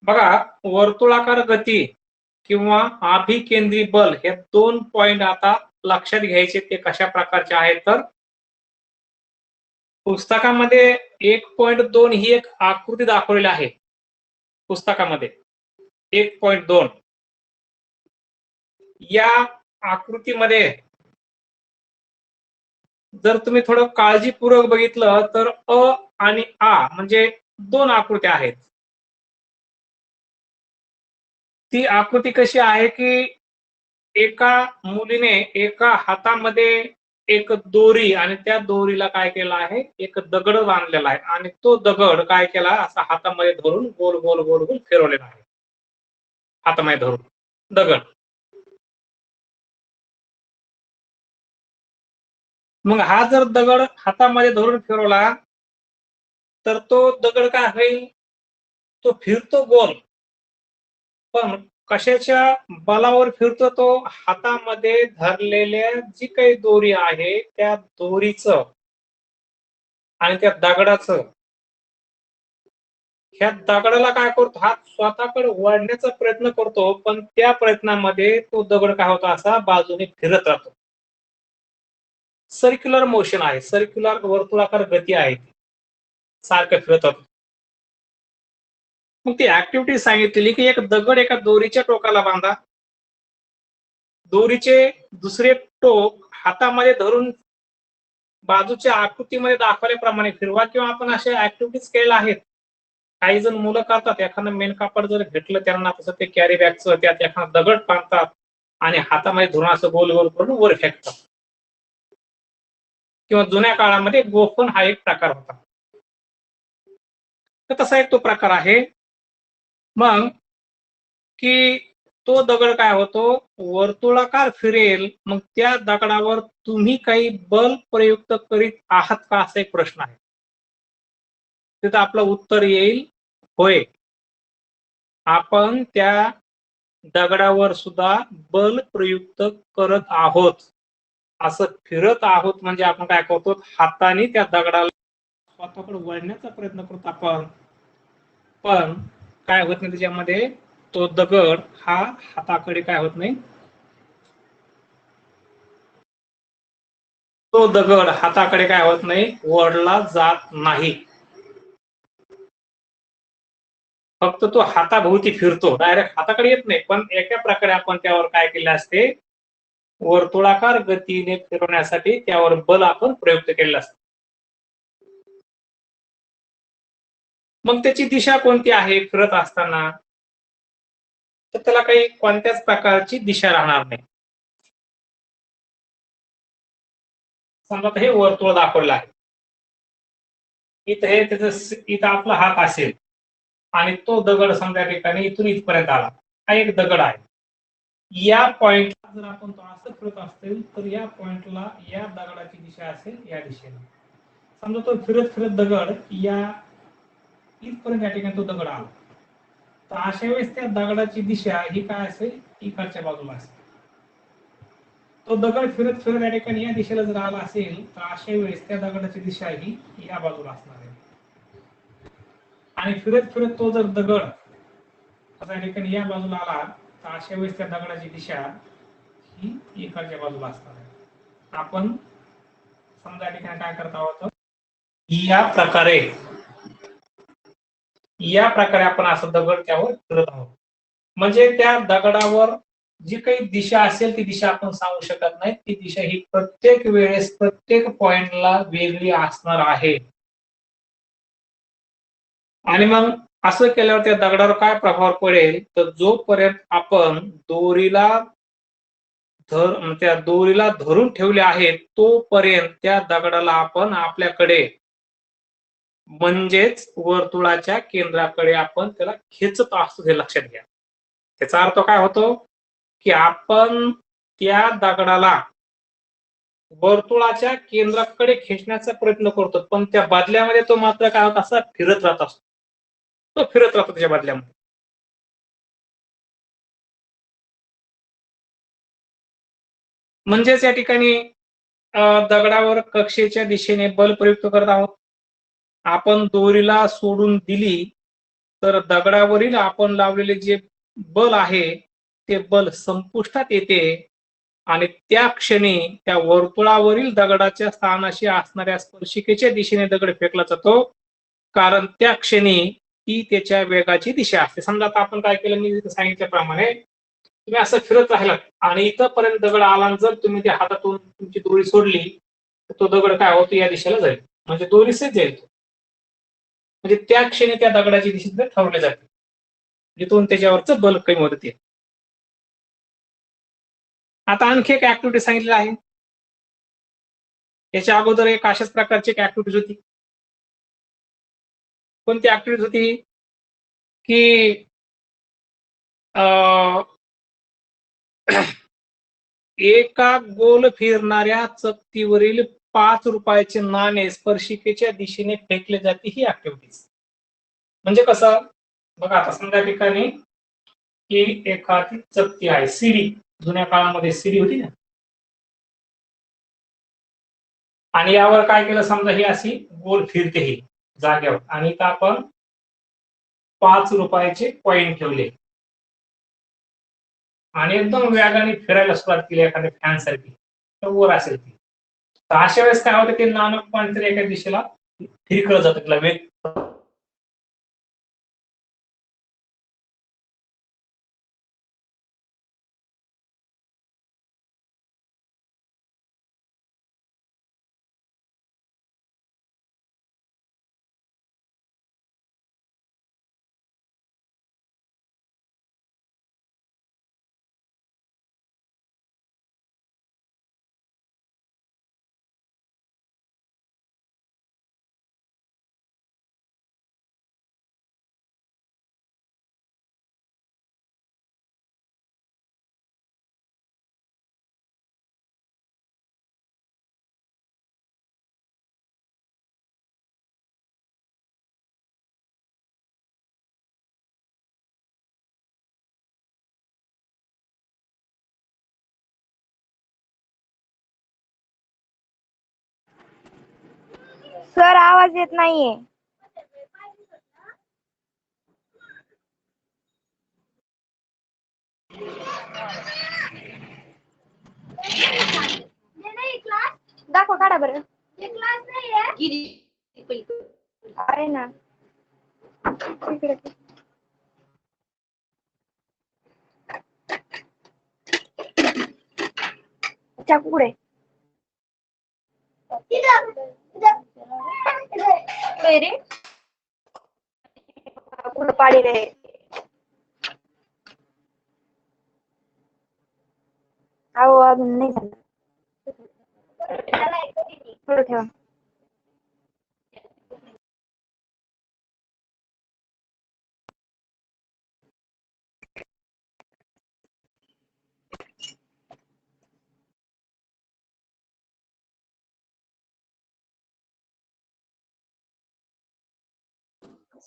बघा, वर्तुळाकार गती किंवा अभिकेंद्री बल हे 2 पॉइंट आता लक्षात घ्यायचे. ते कशा प्रकारचे आहेत तर पुस्तकामध्ये 1.2 ही एक आकृती दाखवलेली आहे. पुस्तकामध्ये 1.2 या आकृतीमध्ये जर तुम्ही थोडं काळजीपूर्वक बघितलं तर अ आणि आ म्हणजे 2 आकृत्या आहेत. ती आकृती कशी आहे की एका मुलीने एका हातामध्ये एक दोरी आणि त्या दोरीला काय केलं आहे, एक दगड बांधलेला आहे आणि तो दगड काय केला असा हातामध्ये धरून गोल गोल गोल गोल फिरवलेला आहे. हातामध्ये धरून दगड. मग हा जर दगड हातामध्ये धरून फिरवला तर तो दगड काय होईल, तो फिरतो गोल, पण कशाच्या बलावर फिरतो तो, हातामध्ये धरलेल्या जी काही दोरी आहे त्या दोरीचं आणि त्या दगडाचं, ह्या दगडाला काय करतो, हा स्वतःकडे वळण्याचा प्रयत्न करतो, पण त्या प्रयत्नामध्ये तो दगड काय होतो असा बाजूने फिरत राहतो. सर्क्युलर मोशन आहे, सर्क्युलर वर्तुळाकार गती आहे, सारखं फिरत राहतो. मग ती ऍक्टिव्हिटी सांगितलेली की एक दगड एका दोरीच्या टोकाला बांधा, दोरीचे दुसरे टोक हातामध्ये धरून बाजूच्या आकृतीमध्ये दाखवल्याप्रमाणे फिरवा, किंवा आपण अशा ऍक्टिव्हिटीज केलेल्या आहेत. काही जण मुलं करतात, एखादं मेन कापड जर भेटलं त्यांना तसं ते कॅरी बॅगचं, त्यात एखादा दगड बांधतात आणि हातामध्ये धरून असं गोल गोल करून वर फेकतात. किंवा जुन्या काळामध्ये गोफण हा एक प्रकार होता. तर तसा एक तो प्रकार आहे. मग की तो दगड काय होतो, वर्तुळाकार फिरेल, मग त्या दगडावर तुम्ही काही बल प्रयुक्त करीत आहात का, असा एक प्रश्न आहे. तिथं आपलं उत्तर येईल होय. आपण त्या दगडावर सुद्धा बल प्रयुक्त करत आहोत. असं फिरत आहोत म्हणजे आपण काय करतो, हाताने त्या दगडाला स्वतःकडे वळण्याचा प्रयत्न करतो आपण, पण काय होत नाही त्याच्यामध्ये, तो दगड हा हाताकडे काय होत नाही, तो दगड हाताकडे काय होत नाही, वळला जात नाही. फक्त तो हाताभोवती फिरतो, डायरेक्ट हाताकडे येत नाही. पण एका प्रकारे आपण त्यावर काय केले असते, वर्तुळाकार गतीने फिरवण्यासाठी त्यावर बल आपण प्रयुक्त केलेलं असतं. मग त्याची दिशा कोणती आहे फिरत असताना, तर त्याला काही कोणत्याच प्रकारची दिशा राहणार नाही. समजा हे वर्तुळ दाखवलं आहे, इथं हे त्याचं, इथं आपला हात असेल आणि तो दगड समजा ठिकाणी इथून इथपर्यंत आला, हा एक दगड आहे. या पॉइंटला जर आपण तो असं फिरत असेल तर या पॉइंटला या दगडाची दिशा असेल या दिशेने. समजा तो फिरत फिरत दगड या इथपर्यंत या ठिकाणी तो दगड आला, तर अशा वेळेस त्या दगडाची दिशा ही काय असेल, इकडच्या बाजूला असेल. तो दगड फिरत फिरत या ठिकाणी या दिशेला जर आला असेल तर अशा वेळेस त्या दगडाची दिशा ही या बाजूला असणार आहे. आणि फिरत फिरत तो जर दगड असा या ठिकाणी या बाजूला आला तर अशा वेळेस त्या दगडाची दिशा ही इकडच्या बाजूला असणार आहे. आपण समजा या ठिकाणी काय करत आहोत, या प्रकारे आपण असं दगड त्यावर फिरत आहोत. म्हणजे त्या दगडावर जी काही दिशा असेल ती दिशा आपण सांगू शकत नाही. ती दिशा ही प्रत्येक वेळेस प्रत्येक पॉइंटला वेगळी असणार आहे. आणि मग असं केल्यावर त्या दगडावर काय प्रभाव पडेल, तर जोपर्यंत आपण त्या दोरीला धरून ठेवले आहे तोपर्यंत त्या दगडाला आपण आपल्याकडे, म्हणजेच वर्तुळाच्या केंद्राकडे आपण त्याला खेचत असतो, हे लक्षात घ्या. त्याचा अर्थ काय होतो की आपण त्या दगडाला वर्तुळाच्या केंद्राकडे खेचण्याचा प्रयत्न करतो, पण त्या बदल्यामध्ये तो मात्र काय होत, असा फिरत राहत असतो. तो फिरत राहतो त्याच्या बदल्यामध्ये. म्हणजेच या ठिकाणी दगडावर कक्षेच्या दिशेने बल प्रयुक्त करत आहोत. आपण दोरीला सोडून दिली तर दगडावरील आपण लावलेले जे बल आहे ते बल संपुष्टात येते आणि त्या क्षणी त्या वर्तुळावरील दगडाच्या स्थानाशी असणाऱ्या स्पर्शिकेच्या दिशेने दगड फेकला जातो, कारण त्या क्षणी ती त्याच्या वेगाची दिशा असते. समजा आता आपण काय केलं, मी सांगितल्याप्रमाणे तुम्ही असं फिरत राहिलात आणि इथंपर्यंत दगड आला, जर तुम्ही त्या हातातून तुमची दोरी सोडली तर तो दगड काय होतो, या दिशेला जाईल, म्हणजे दोरीसच जाईल तो. म्हणजे त्या क्षणी त्या दगडाची दिशा ठरवली जाते, जिथून त्याच्यावरचं बल कमी होत ते. आता आणखी एक ऍक्टिव्हिटी सांगितलेली आहे. याच्या अगोदर एक अशाच प्रकारची एक ऍक्टिव्हिटी होती. कोणती ऍक्टिव्हिटी होती की एका गोल फिरणाऱ्या चकतीवरील 5 रुपयाचे नाणे स्पर्शिकेच्या दिशेने फेकले जाते, ही ऍक्टिव्हिटी. म्हणजे कसं बघा, आता समजा ठिकाणी की एखादी चकती आहे, सिडी, जुन्या काळामध्ये सिडी होती ना, आणि यावर काय केलं, समजा ही अशी गोल फिरते ही जागेवर, आणि इथं आपण 5 रुपयाचे कॉईन ठेवले आणि एकदम वेगाने फिरायला सुरुवात केली एखाद्या फॅन सारखी, तर वर असेल ती. तर अशा वेळेस काय होतं, ते नाणं कोणतरी एका दिशेला फिरकलं जातं, तिला वेग. सर आवाज येत नाहीये. दाखवा, काढा बरं. आहे ना इकडे. चाकू कुठे? रे कुठं पाडी रे. अहो अजून नाही झालं. थोडं ठेवा.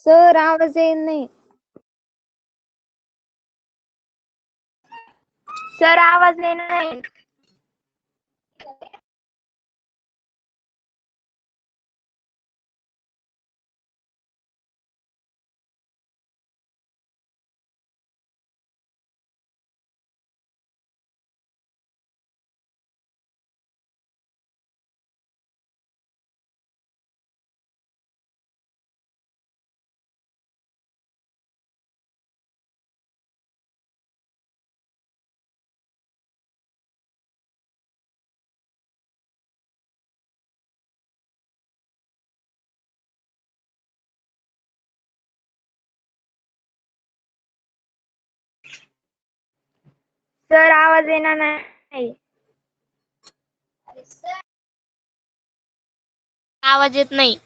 सर आवाज येत नाही. सर आवाज येत नाही. सर आवाज येणार नाही. आवाज येत नाही.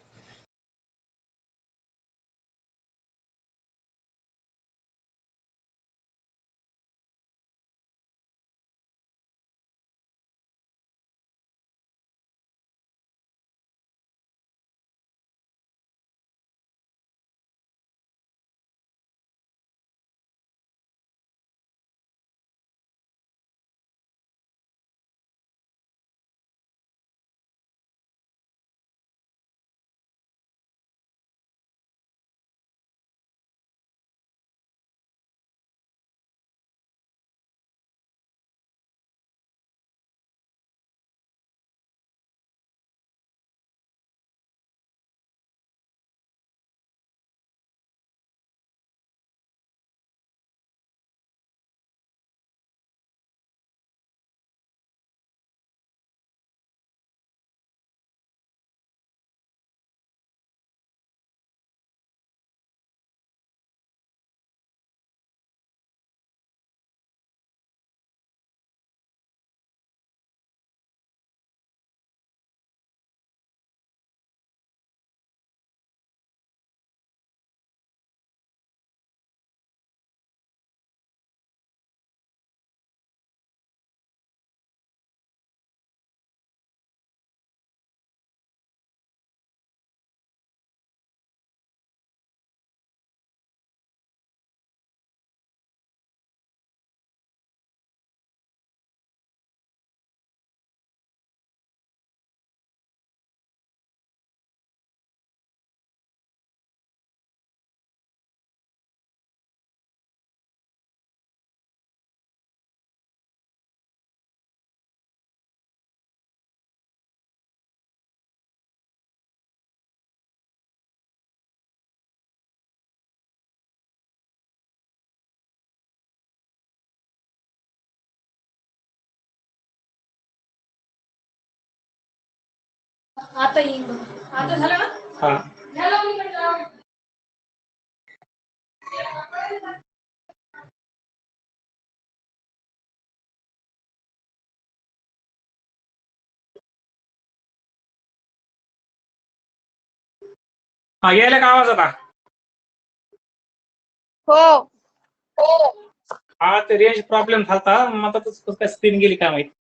आता येईल बघा. आता झालं ना? हा झालं मी म्हटलं. हा यायला का आवाज आता? हो. हा ते रेंज प्रॉब्लेम झालता, मग आता कसं काय स्क्रीन गेली काय माहिती.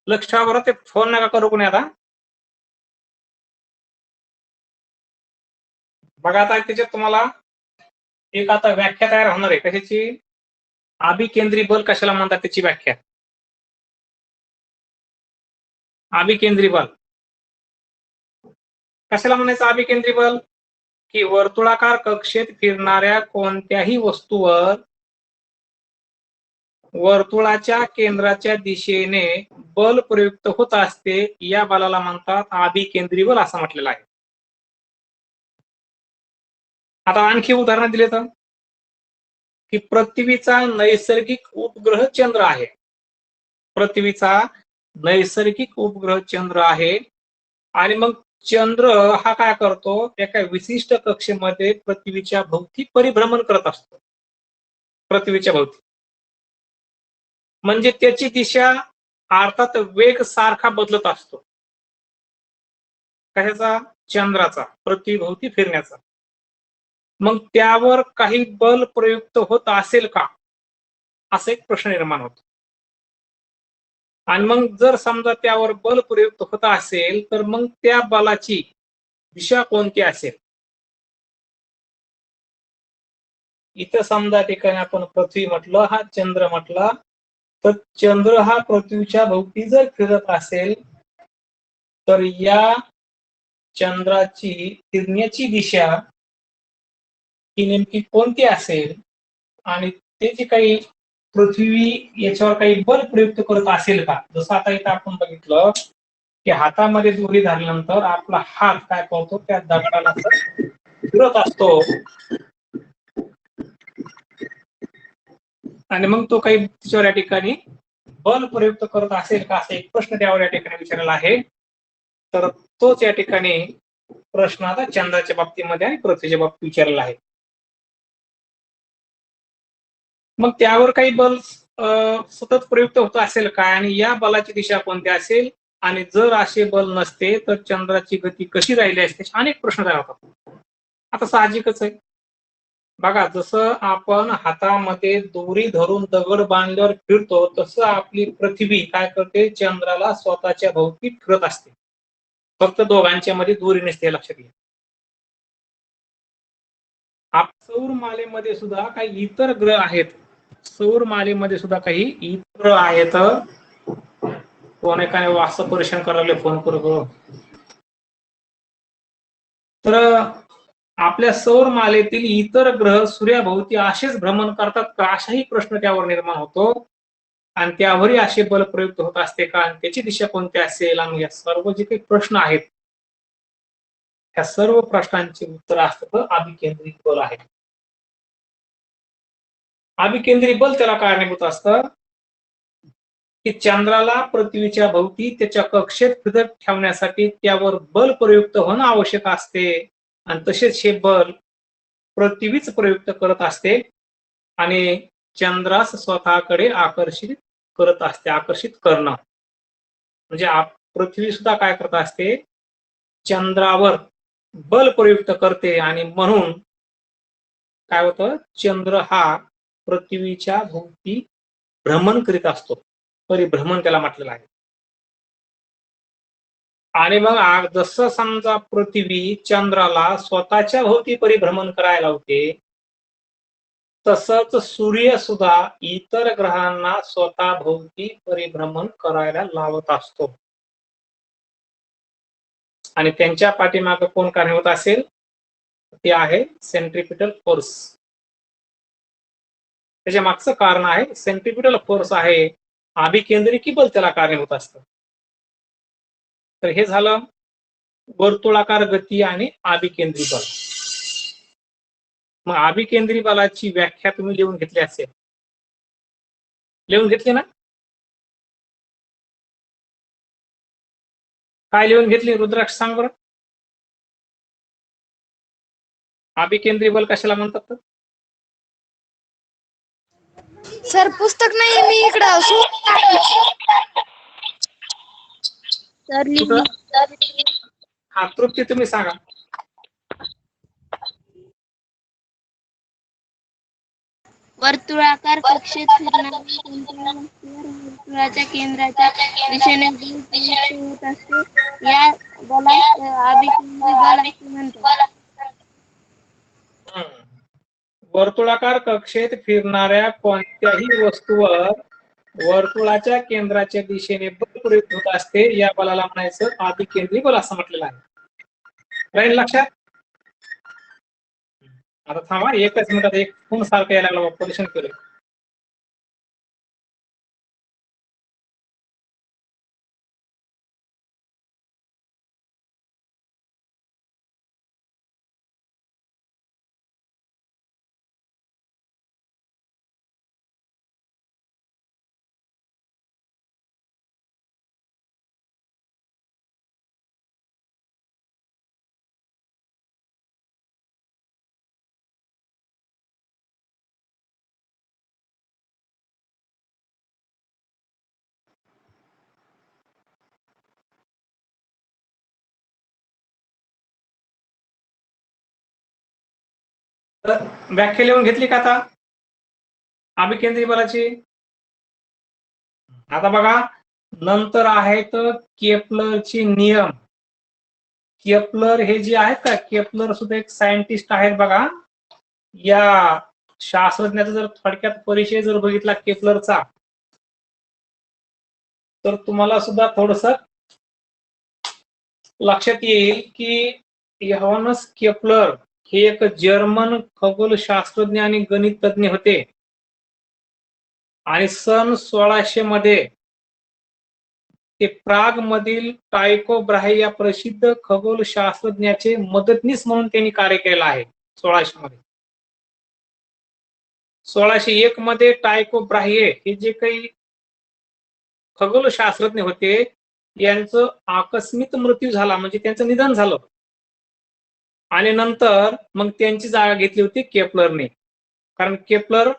लक्ष ठेवा बरं, ते फोन नका करू कोणी आता. बघा आता त्याच्यात तुम्हाला एक आता व्याख्या तयार होणार आहे कशाची, अभिकेंद्री बल कशाला म्हणतात त्याची व्याख्या. अभिकेंद्री बल कशाला म्हणायचं? अभिकेंद्री बल की वर्तुळाकार कक्षेत फिरणाऱ्या कोणत्याही वस्तूवर वर्तुळाच्या केंद्राच्या दिशेने बल प्रयुक्त होत असते, या बलाला म्हणतात अभिकेंद्री बल असं म्हटलेलं आहे. आता आणखी उदाहरण दिले तर, की पृथ्वीचा नैसर्गिक उपग्रह चंद्र आहे. पृथ्वीचा नैसर्गिक उपग्रह चंद्र आहे आणि मग चंद्र हा काय करतो, एका विशिष्ट कक्षेमध्ये पृथ्वीच्या भोवती परिभ्रमण करत असतो. पृथ्वीच्या भोवती म्हणजे त्याची दिशा अर्थात वेग सारखा बदलत असतो. कशाचा? चंद्राचा पृथ्वीभोवती फिरण्याचा. मग त्यावर काही बल प्रयुक्त होत असेल का, असा एक प्रश्न निर्माण होतो. आणि मग जर समजा त्यावर बल प्रयुक्त होत असेल तर मग त्या बलाची दिशा कोणती असेल? इथं समजा ठिकाणी आपण पृथ्वी म्हटलं, हा चंद्र म्हटला, तर चंद्र हा पृथ्वीच्या भोवती जर फिरत असेल तर या चंद्राची फिरण्याची दिशा ही नेमकी कोणती असेल आणि ते जे काही पृथ्वी याच्यावर काही बल प्रयुक्त करत असेल का. जसं आता इथं आपण बघितलं की हातामध्ये दोरी धरल्यानंतर आपला हात काय करतो, त्या दगडाला फिरत असतो आणि मग तो काही तिच्यावर या ठिकाणी बल प्रयुक्त करत असेल का, असा एक प्रश्न त्यावर या ठिकाणी विचारलेला आहे. तर तोच या ठिकाणी प्रश्न आता चंद्राच्या बाबतीमध्ये आणि पृथ्वीच्या बाबतीत विचारलेला आहे. मग त्यावर काही बल सतत प्रयुक्त होत असेल काय आणि या बलाची दिशा कोणती असेल, आणि जर असे बल नसते तर चंद्राची गती कशी राहिली असते, अनेक प्रश्न तयार होतात. आता साहजिकच आहे बघा, जसं आपण हातामध्ये दोरी धरून दगड बांधल्यावर फिरतो तसं आपली पृथ्वी काय करते, चंद्राला स्वतःच्या भोवती फिरत असते. फक्त दोघांच्या मध्ये दोरी नसते, लक्षात घ्या. सौर मालेमध्ये सुद्धा काही इतर ग्रह आहेत. सौर मालेमध्ये सुद्धा काही इतर ग्रह आहेत. कोण एकाने वास्तव परीक्षण करायला फोन करू. तर आपल्या सौर मालेतील इतर ग्रह सूर्याभोवती असेच भ्रमण करतात का, असाही प्रश्न त्यावर निर्माण होतो. आणि त्यावरही असे बल प्रयुक्त होत असते का, आणि त्याची दिशा कोणती असेल, आणि या सर्व जे काही प्रश्न आहेत त्या सर्व प्रश्नांची उत्तर असतं अभिकेंद्रित बल आहे. अभिकेंद्रित बल त्याला कारणीभूत असतं की चंद्राला पृथ्वीच्या भोवती त्याच्या कक्षेत फिरत ठेवण्यासाठी त्यावर बल प्रयुक्त होणं आवश्यक असते, आणि तसेच हे बल पृथ्वीच प्रयुक्त करत असते आणि चंद्रास स्वतःकडे आकर्षित करत असते. आकर्षित करणं म्हणजे पृथ्वी सुद्धा काय करत असते, चंद्रावर बल प्रयुक्त करते, आणि म्हणून काय होतं, चंद्र हा पृथ्वीच्या भोवती भ्रमण करीत असतो. परिभ्रमण त्याला म्हटलेलं आहे. आणि मग जसं समजा पृथ्वी चंद्राला स्वतःच्या भोवती परिभ्रमण करायला होते, तसंच सूर्य सुद्धा इतर ग्रहांना स्वतःभोवती परिभ्रमण करायला लावत असतो आणि त्यांच्या पाठीमागे कोण कारणीभूत असेल? ते आहे सेंट्रिपिटल फोर्स. त्याच्या मागचं कारण आहे सेंट्रिपिटल फोर्स आहे, अभिकेंद्रिकी बल त्याला कारणीभूत असतं. तर हे झालं वर्तुळाकार गती आणि अभिकेंद्री बल. मग अभिकेंद्री बलाची व्याख्या तुम्ही लिहून घेतली असेल, लिहून घेतली ना? काय लिहून घेतली रुद्राक्ष सांग बरं. अभिकेंद्री बल कशाला म्हणतात तर? सर पुस्तक नाही मी इकडं कुठं? हा तृप्ती तुम्ही सांगा. वर्तुळाकार कक्षेत फिरणाऱ्या कोणत्याही वस्तूवर वर्तुळाच्या केंद्राच्या दिशेने बल प्रयुक्त होत असते. या बलास अभिकेंद्री बल असे म्हणतात. वर्तुळाकार कक्षेत फिरणाऱ्या कोणत्याही वस्तूवर वर्तुळाच्या केंद्राच्या दिशेने बल प्रयुक्त होत असते, या बलाला म्हणायचं अभिकेंद्री बल असं म्हटलेलं आहे. राहील लक्षात? आता थांबा एकच मिनिटात एक फोन सारखं यायला लागला, परीक्षण केलं. तर व्याख्या लिहून घेतली का आता अभिकेंद्री बलाची? आता बघा नंतर आहेत केपलरचे नियम. केपलर हे जे आहेत का, केपलर सुद्धा एक सायंटिस्ट आहेत बघा. या शास्त्रज्ञाचा जर थोडक्यात परिचय जर बघितला केपलरचा, तर तुम्हाला सुद्धा थोडस लक्षात येईल की योहानस केपलर हे एक जर्मन खगोलशास्त्रज्ञ आणि गणित तज्ञ होते आणि सन 1600 मध्ये ते प्राग मधील टायको ब्राहे या प्रसिद्ध खगोलशास्त्रज्ञाचे मदतनीस म्हणून त्यांनी कार्य केलं आहे. 1600 मध्ये 1601 मध्ये टायको ब्राहे हे जे काही खगोलशास्त्रज्ञ होते यांचं आकस्मिक मृत्यू झाला, म्हणजे त्यांचं निधन झालं आणि नंतर मग त्यांची जागा घेतली होती केपलरने. कारण केपलर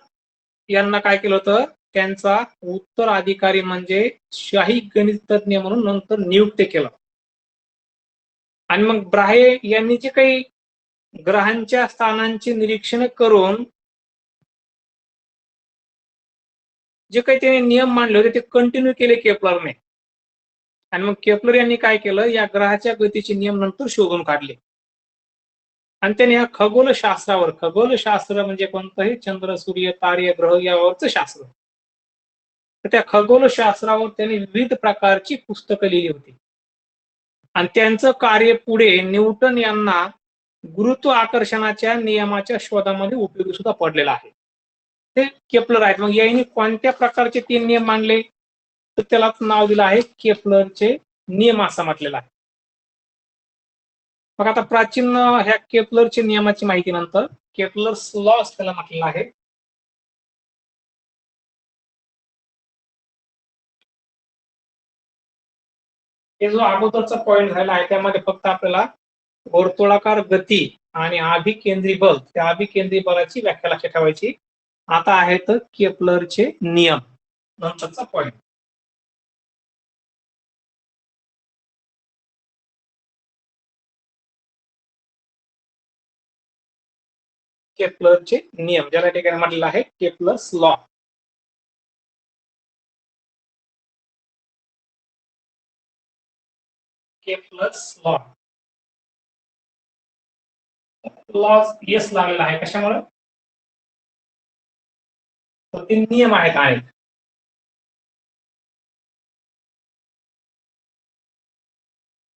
यांना काय केलं होतं, त्यांचा उत्तराधिकारी म्हणजे शाही गणितज्ञ म्हणून नंतर नियुक्त केलं. आणि मग ब्राहे यांनी जे काही ग्रहांच्या स्थानांचे निरीक्षण करून जे काही त्यांनी नियम मांडले होते ते कंटिन्यू केले केपलरने. आणि मग केपलर यांनी काय केलं, या ग्रहाच्या गतीचे नियम नंतर शोधून काढले आणि त्याने या खगोलशास्त्रावर, खगोलशास्त्र म्हणजे कोणतंही चंद्र सूर्य तारे ग्रह यावरचं शास्त्र, तर त्या खगोलशास्त्रावर त्यांनी विविध प्रकारची पुस्तकं लिहिली होती आणि त्यांचं कार्य पुढे न्यूटन यांना गुरुत्वाकर्षणाच्या नियमाच्या शोधामध्ये उपयोगी सुद्धा पडलेलं आहे. ते केपलर आहेत. मग यांनी कोणत्या प्रकारचे 3 नियम मांडले, तर त्याला नाव दिलं आहे केपलरचे नियम असं म्हटलेलं आहे. मग आता प्राचीन ह्या केपलरच्या नियमाची माहिती नंतर केपलर्स लॉस त्याला म्हटलेलं आहे. हे जो अगोदरचा पॉइंट झाला आहे त्यामध्ये फक्त आपल्याला वर्तुळाकार गती आणि अभिकेंद्री बल, त्या अभिकेंद्री बलाची व्याख्या लक्षात ठेवायची. आता आहेत केपलरचे नियम, नंतरचा पॉइंट. केपलरचे नियम ज्याला ठिकाणी म्हटलेलं आहे Kepler's law. Kepler's law, law yes लागलेला आहे. कशामुळे? तर ते नियम आहेत अनेक.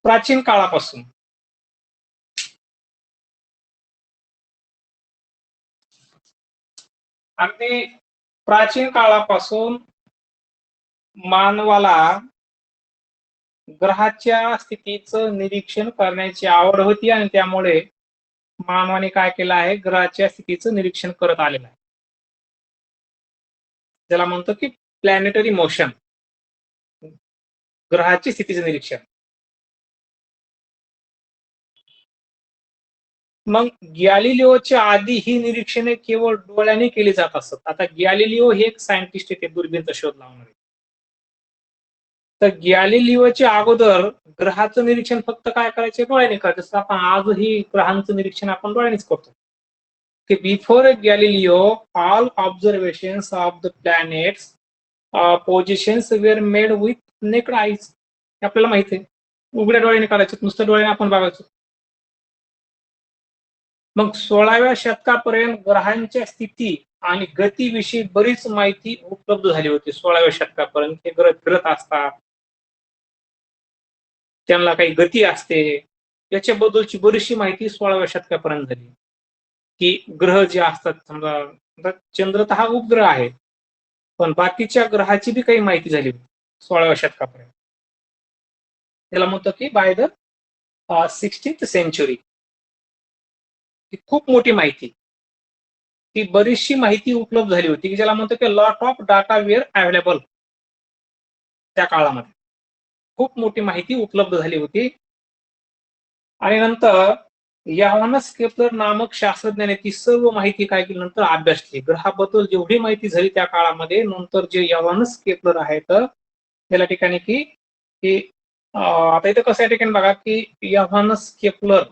प्राचीन काळापासून अगदी प्राचीन काळापासून मानवाला ग्रहाच्या स्थितीचं निरीक्षण करण्याची आवड होती आणि त्यामुळे मानवाने काय केलं आहे, ग्रहाच्या स्थितीचं निरीक्षण करत आलेलं आहे. त्याला म्हणतो की प्लॅनेटरी मोशन, ग्रहाची स्थितीचं निरीक्षण. मग गॅलिलिओच्या आधी ही निरीक्षणे केवळ डोळ्याने केली जात असत. आता गॅलिलिओ हे एक सायंटिस्ट आहे, दुर्बीणचा शोध लावणारे. तर गॅलिलिओच्या अगोदर ग्रहाचं निरीक्षण फक्त काय करायचे, डोळ्याने करायचं. जसं आपण आजही ग्रहांचं निरीक्षण आपण डोळ्यानेच करतो. की before Galileo all observations of the planets positions were made with naked eyes. आपल्याला माहिती आहे, उघड्या डोळ्याने करायचं, नुसतं डोळ्याने आपण बघायचो. मग 16व्या शतकापर्यंत ग्रहांच्या स्थिती आणि गतीविषयी बरीच माहिती उपलब्ध झाली होती. 16व्या शतकापर्यंत हे ग्रह फिरत असतात, त्यांना काही गती असते, याच्याबद्दलची बरीचशी माहिती 16व्या शतकापर्यंत झाली. की ग्रह जे असतात, समजा चंद्र तर हा उपग्रह आहे, पण बाकीच्या ग्रहाची बी काही माहिती झाली 16व्या शतकापर्यंत. त्याला म्हणतो की बाय द 16th सेंचुरी खूप मोठी माहिती, ती बरीचशी माहिती उपलब्ध झाली होती की ज्याला म्हणतो की lot of data were available. त्या काळामध्ये खूप मोठी माहिती उपलब्ध झाली होती. आणि नंतर योहानस केपलर नामक शास्त्रज्ञाने ती सर्व माहिती काय केली, नंतर अभ्यास केली. ग्रहाबद्दल जेवढी माहिती झाली त्या काळामध्ये, नंतर जे योहानस केपलर आहेत त्याला ठिकाणी की आता इथं कसं या ठिकाणी बघा की योहानस केपलर,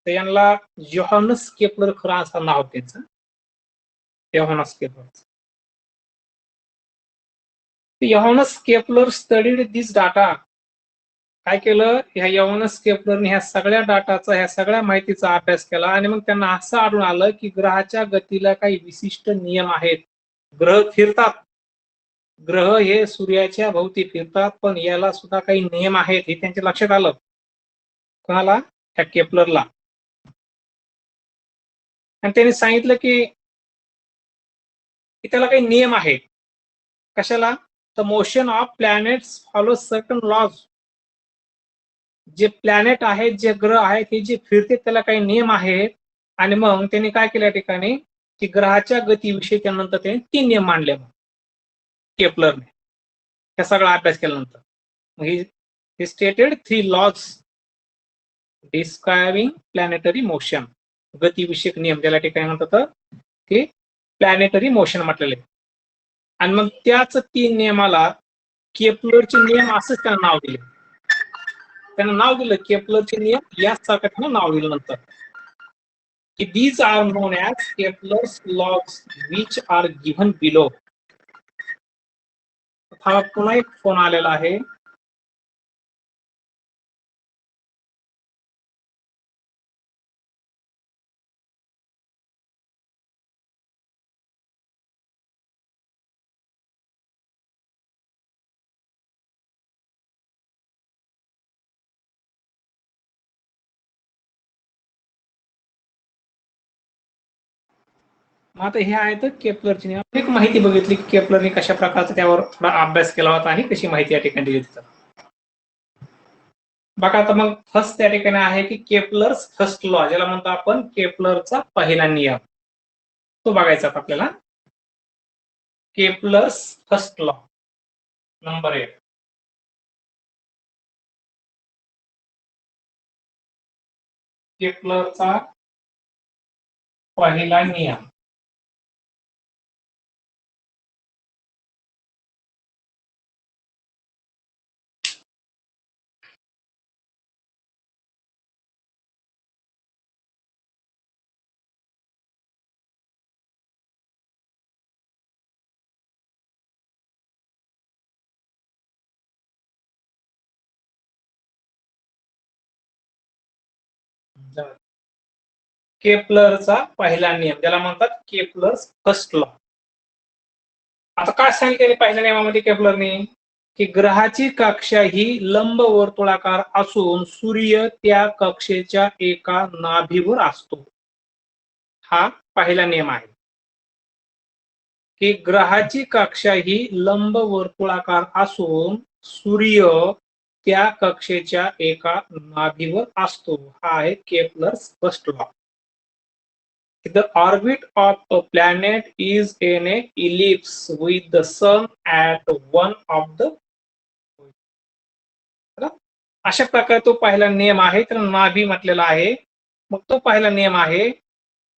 तर यांना जोहानस केपलर खरं असं नाव त्यांचं, योहानस केपलर. योहानस केपलर स्टडीड दिस डाटा. काय केलं, ह्या योहानस केपलरने ह्या सगळ्या डाटाचा, ह्या सगळ्या माहितीचा अभ्यास केला आणि मग त्यांना असं आढळून आलं की ग्रहाच्या गतीला काही विशिष्ट नियम आहेत. ग्रह फिरतात, ग्रह हे सूर्याच्या भोवती फिरतात, पण याला सुद्धा काही नियम आहेत हे त्यांच्या लक्षात आलं. कोणाला, ह्या केपलरला. आणि त्यांनी सांगितलं की त्याला काही नियम आहेत. कशाला, the motion of planets follow certain laws. जे प्लॅनेट आहेत, जे ग्रह आहेत, हे जे फिरते त्याला काही नियम आहेत. आणि मग त्यांनी काय केलं या ठिकाणी, की ग्रहाच्या गतीविषयी त्यानंतर त्यांनी 3 नियम मांडले मग केपलरने, हा सगळा अभ्यास केल्यानंतर. He stated 3 laws describing planetary motion. गतीविषयक नियम त्याला ठिकाणी म्हणतात की प्लॅनेटरी मोशन म्हटलेले. आणि मग त्याच 3 नियमाला केपलरचे नियम असंच त्यांना नाव दिले. त्यांना नाव दिलं केपलरचे नियम, यासारखं त्यांना नाव दिलं नंतर की these are known as Kepler's laws which are given below. हा पुन्हा एक फोन आलेला आहे. मग आता हे आहेत केपलरचे नियम. एक माहिती बघितली की केपलरने कशा प्रकारचा त्यावर थोडा अभ्यास केला होता आणि कशी माहिती या ठिकाणी दिली होती. बघा आता मग फर्स्ट त्या ठिकाणी आहे की केपलर्स फर्स्ट लॉ, ज्याला म्हणतो आपण केपलरचा पहिला नियम. तो बघायचा आपल्याला. Kepler's first law number 1. केपलरचा पहिला नियम. केपलरचा पहिला नियम, त्याला म्हणतात केपलर्स फर्स्ट लॉ. आता काय सांगितले पहिल्या नियमामध्ये केपलरने की ग्रहाची कक्षा ही लंबवर्तुळाकार असून सूर्य त्या कक्षेच्या एका नाभीवर असतो. हा पहिला नियम आहे की ग्रहाची कक्षा ही लंबवर्तुळाकार असून सूर्य त्या कक्षेच्या एका नाभीवर असतो. हा आहे Kepler's first law. The orbit of a planet is in a ellipse with the sun at one of the. अशा प्रकारे तो पहिला नियम आहे, तर नाभी म्हटलेला आहे. मग तो पहिला नियम आहे.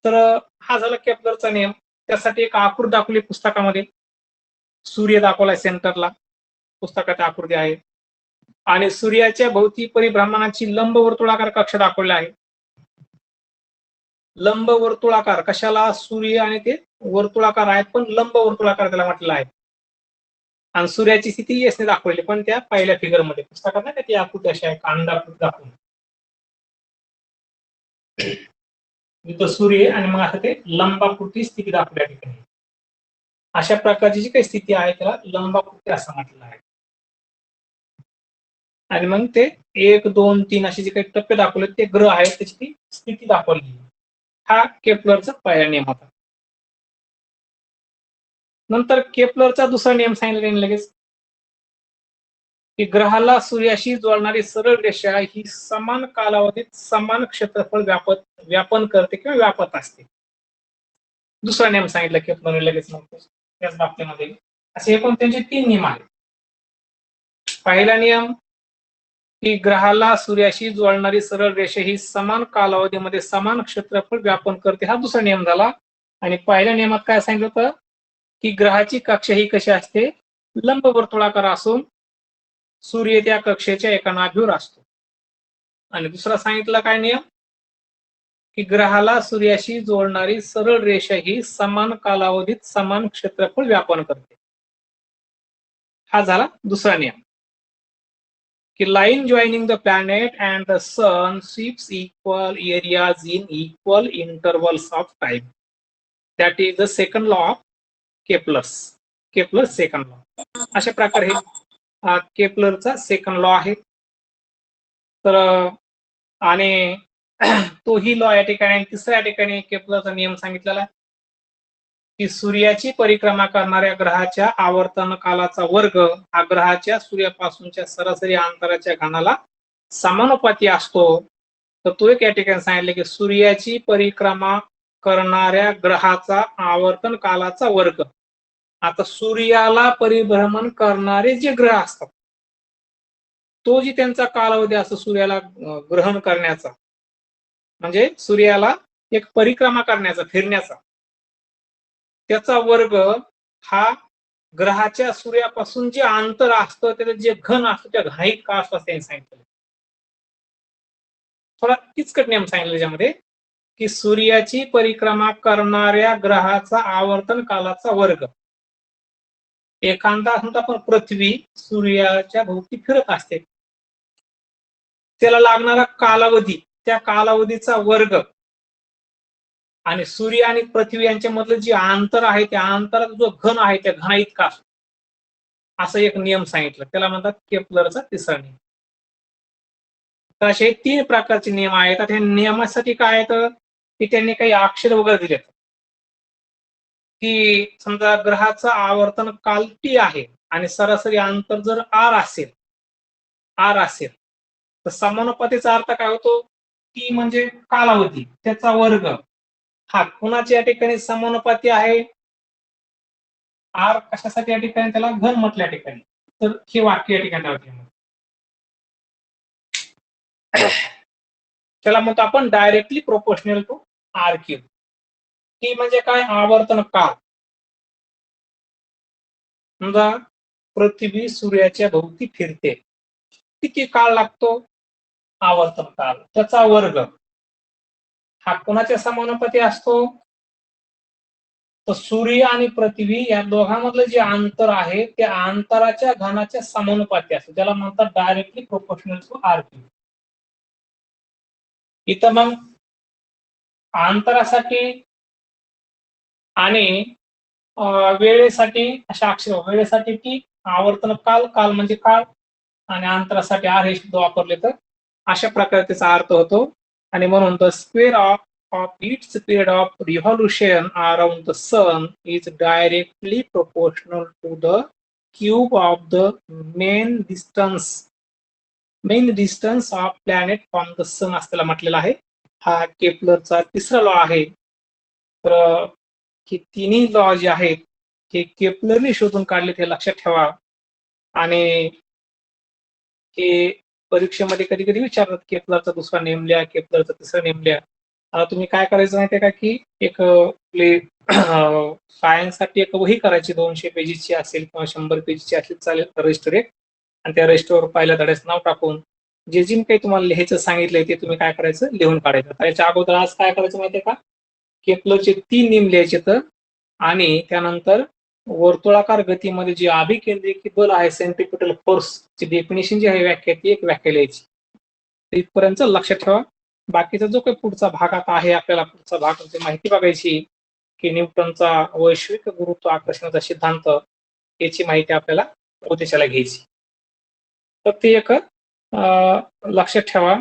तर हा झाला केपलरचा नियम. त्यासाठी एक आकृती दाखवली पुस्तकामध्ये. सूर्य दाखवलाय सेंटरला, पुस्तकात आकृती आहे आणि सूर्याच्या भोवती परिभ्रमणाची लंबवर्तुळाकार कक्षा दाखवला आहे. लंबवर्तुळाकार कशाला? सूर्य आणि ते वर्तुळाकार आहेत, पण लंबवर्तुळाकार त्याला म्हटलेला आहे. आणि सूर्याची स्थिती यसने दाखवली, पण त्या पहिल्या फिगर मध्ये पुस्तकात नाही ती आकृती अशी आहे, कांडाकृती दाखवून इथं सूर्य आणि मग आता ते लंबाकृती स्थिती दाखवल्या ठिकाणी. अशा प्रकारची जी काही स्थिती आहे त्याला लंबाकृती असं म्हटलं आहे. आणि मग ते 1, 2, 3 असे जे काही टप्पे दाखवले ते ग्रह आहेत, त्याची ती स्थिती दाखवली. हा केपलरचा पहिला नियम होता. नंतर केपलरचा दुसरा नियम सांगितला लगेच की ग्रहाला सूर्याशी जोडणारी सरळ रेषा ही समान कालावधीत समान क्षेत्रफळ व्यापन करते किंवा व्यापत असते. दुसरा नियम सांगितला केपलरने लगेच नंतर त्याच बाबतीमध्ये. असे एकूण त्यांचे 3 नियम आहेत. पहिला नियम की ग्रहाला सूर्याशी जोडणारी सरळ रेषा ही समान कालावधीमध्ये समान क्षेत्रफळ व्यापन करते, हा दुसरा नियम झाला. आणि पहिल्या नियमात काय सांगितलं होतं की ग्रहाची कक्षा ही कशी असते? लंबवर्तुळाकार असून सूर्य त्या कक्षेच्या एका नाभीवर असतो. आणि दुसरा सांगितला काय नियम की ग्रहाला सूर्याशी जोडणारी सरळ रेषा ही समान कालावधीत समान क्षेत्रफळ व्यापन करते. हा झाला दुसरा नियम की line joining the planet and the sun sweeps equal areas in equal intervals of time. That is the second law of Kepler's second law. अशा प्रकारे हे केपलरचा सेकंड लॉ आहे. तर आणि तोही लॉ या ठिकाणी तिसऱ्या ठिकाणी केपलरचा नियम सांगितलेला आहे की सूर्याची परिक्रमा करणाऱ्या ग्रहाच्या आवर्तन कालाचा वर्ग हा ग्रहाच्या सूर्यापासूनच्या सरासरी अंतराच्या घनाला समानुपाती असतो. तर तो एक या ठिकाणी सांगितले की सूर्याची परिक्रमा करणाऱ्या ग्रहाचा आवर्तन कालाचा वर्ग. आता सूर्याला परिभ्रमण करणारे जे ग्रह असतात तो जी त्यांचा कालावधी असतो सूर्याला ग्रहण करण्याचा, म्हणजे सूर्याला एक परिक्रमा करण्याचा, फिरण्याचा, त्याचा वर्ग हा ग्रहाच्या सूर्यापासून जे अंतर असतं त्याचं जे घन असतं त्या घनाईत का असतं असं त्यांनी सांगितलं. थोडा किचकट नियम सांगितलं त्याच्यामध्ये की सूर्याची परिक्रमा करणाऱ्या ग्रहाचा आवर्तन कालाचा वर्ग. एखादा समजा आपण पृथ्वी सूर्याच्या भोवती फिरत असते, त्याला लागणारा कालावधी, त्या कालावधीचा वर्ग आणि सूर्य आणि पृथ्वी यांच्यामधलं जे अंतर आहे त्या अंतराचा जो घन आहे त्या घना इतका असं एक नियम सांगितलं. त्याला म्हणतात केपलरचा तिसरा नियम. तर असे 3 प्रकारचे नियम आहेत. आता नियमासाठी काय आहेत की त्यांनी काही अक्षर वगैरे दिलेत की समजा ग्रहाचा आवर्तन काल टी आहे आणि सरासरी अंतर जर आर असेल तर समानुपातीचा अर्थ काय होतो? टी म्हणजे कालावधी, त्याचा वर्ग हा कुणाच्या ठिकाणी समानुपाती आहे? आर कशासाठी या ठिकाणी त्याला घन म्हटल्या ठिकाणी. तर हे वाक्य या ठिकाणी त्याला म्हणतो आपण directly proportional to R cube. T म्हणजे काय? आवर्तन काल. समजा पृथ्वी सूर्याच्या भोवती फिरते, किती काळ लागतो? आवर्तन काल, त्याचा वर्ग हा कोणाच्या समानुपाती असतो? तर सूर्य आणि पृथ्वी या दोघांमधलं जे अंतर आहे त्या अंतराच्या घनाच्या समानुपाती असतो, त्याला म्हणतात directly proportional to R cube. इथं मग अंतरासाठी आणि वेळेसाठी अशा अक्षर वेळेसाठी टी, आवर्तन काल, काल म्हणजे काळ, आणि अंतरासाठी आर हे शब्द वापरले तर अशा प्रकारे त्याचा अर्थ होतो. आणि म्हणून the square of its period of revolution around the sun is directly proportional to the cube of the mean distance of planet from the sun असं म्हटलेलं आहे. हा केपलरचा तिसरा लॉ आहे. तर हे तिन्ही लॉ जे आहेत हे केपलरने शोधून काढले, ते लक्षात ठेवा. आणि हे परीक्षेमध्ये कधी कधी विचारतात केपलरचा दुसरा नेम लिहा, केपलरचा तिसरा नेम लिहा. आता तुम्ही काय करायचं माहितीये का की एक आपले सायन्ससाठी एक वही करायची 200 पेजीची असेल किंवा 100 पेजीची असेल चालेल, रजिस्टर एक, आणि त्या रजिस्टरवर पहिल्या धड्याचं नाव टाकून जे जे काही तुम्हाला लिहायचं सांगितलंय ते तुम्ही काय करायचं, लिहून काढायचं. त्याच्या अगोदर आज काय करायचं माहितीये का, केपलरचे 3 नियम लिहायचे तर, आणि त्यानंतर वर्तुळाकार गतीमध्ये जे अभिकेंद्रिकी बल आहे, सेंट्रिपिटल फोर्स ची डेफिनेशन जी आहे, व्याख्या, ती एक व्याख्या लिहायची. इथपर्यंत लक्षात ठेवा. बाकीचा जो काही पुढचा भाग आता आहे, आपल्याला पुढचा भाग म्हणजे माहिती बघायची की न्यूटनचा वैश्विक गुरुत्वाकर्षणाचा सिद्धांत, याची माहिती आपल्याला उद्देशाला घ्यायची. तर ते एक लक्षात ठेवा.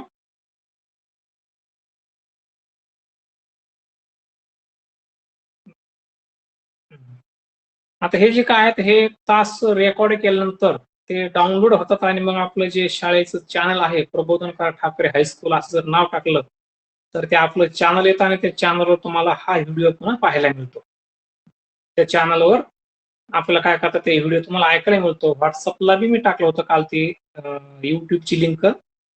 आता हे जे काय आहेत हे तास रेकॉर्ड केल्यानंतर ते डाउनलोड होतात, आणि मग आपलं जे शाळेचं चॅनल आहे प्रबोधनकार ठाकरे हायस्कूल असं जर नाव टाकलं तर ते आपलं चॅनल येतं, आणि त्या चॅनलवर तुम्हाला हा व्हिडिओ पुन्हा पाहायला मिळतो. त्या चॅनलवर आपल्याला काय करतात, ते व्हिडिओ तुम्हाला ऐकायला मिळतो. व्हॉट्सअपला बी मी टाकलं होतं काल ती युट्यूबची लिंक,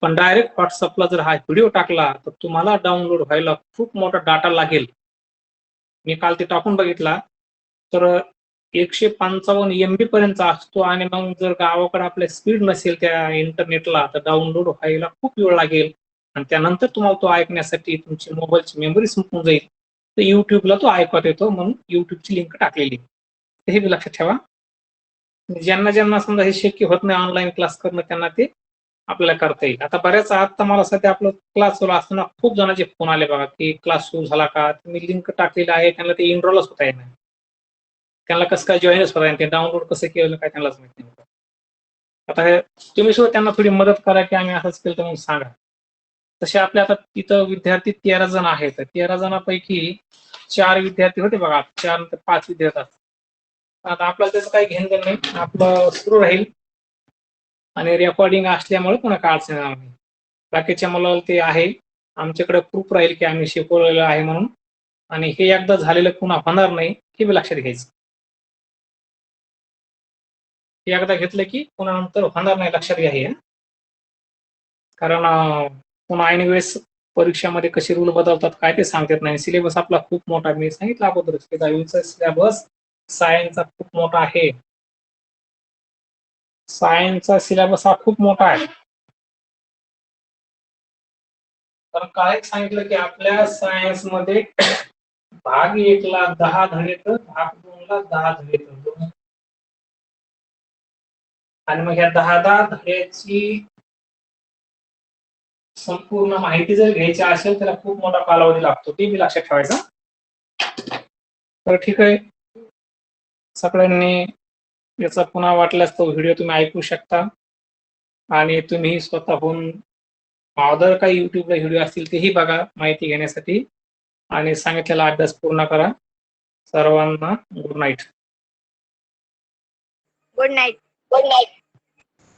पण डायरेक्ट व्हॉट्सअपला जर हा व्हिडिओ टाकला तर तुम्हाला डाउनलोड व्हायला खूप मोठा डाटा लागेल. मी काल ते टाकून बघितला तर 155 MB पर्यंत असतो, आणि मग जर गावाकडे आपल्या स्पीड नसेल त्या इंटरनेटला तर डाउनलोड व्हायला खूप वेळ लागेल, आणि त्यानंतर तुम्हाला तो ऐकण्यासाठी तुमची मोबाईलची मेमरी संपून जाईल. तर युट्यूबला तो ऐकत येतो, म्हणून युट्यूबची लिंक टाकलेली. हे बी लक्षात ठेवा. ज्यांना ज्यांना समजा हे शक्य होत नाही ऑनलाईन क्लास करणं, त्यांना ते आपल्याला करता येईल. आता बऱ्याच आता मला सध्या आपलं क्लास सुरू असताना खूप जणांचे फोन आले बघा की क्लास सुरू झाला का, तुम्ही लिंक टाकलेली आहे, त्यांना ते इनरोलच होता येत नाही, त्यांना कसं काय जॉईनच होता येईल, ते डाउनलोड कसं केलं काय त्यांनाच माहिती नाही. आता हे तुम्ही सुद्धा त्यांना थोडी मदत करा की आम्ही असंच केलं तर म्हणून सांगा. तसे आपले आता तिथं विद्यार्थी 13 जण आहेत. 13 जणांपैकी 4 विद्यार्थी होते बघा, 4 ते 5 विद्यार्थी असतात. आता आपल्याला त्याचं काही घेणं देणं नाही, आपलं सुरू राहील, आणि रेकॉर्डिंग असल्यामुळे पुन्हा काय अडचण येणार नाही. बाकीच्या मुलाला ते आहे, आमच्याकडे प्रूफ राहील की आम्ही शिकवलेलं आहे म्हणून, आणि हे एकदा झालेलं पुन्हा होणार नाही हे बी लक्षात घ्यायचं. हे एकदा घेतलं की पुन्हा नंतर होणार नाही, लक्षात घ्या हे. कारण पुन्हा ऐन वेळेस परीक्षामध्ये कसे रूल बदलतात काय ते सांगतात नाही. सिलेबस आपला खूप मोठा, मी सांगितलं अगोदर 10वीचा सिलेबस सायन्सचा खूप मोठा आहे. सायन्सचा सिलेबस हा खूप मोठा आहे. तर काय सांगितलं की आपल्या सायन्स मध्ये भाग 1 ला 10 धडे तर भाग 2 ला 10 धडे तर, आणि मग ह्या 10 धड्याची संपूर्ण माहिती जर घ्यायची असेल तर खूप मोठा कालावधी लागतो, ते बी लक्षात ठेवायचं. तर ठीक आहे, सगळ्यांनी याचा पुन्हा वाटल्यास तो व्हिडिओ तुम्ही ऐकू शकता, आणि तुम्ही स्वतःहून अदर काही युट्यूबला व्हिडिओ असतील तेही बघा माहिती घेण्यासाठी, आणि सांगितलेला अभ्यास पूर्ण करा. सर्वांना good night. Good night. Good night.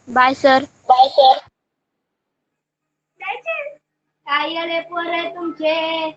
Bye sir. Bye sir. काय आले पोर तुमचे.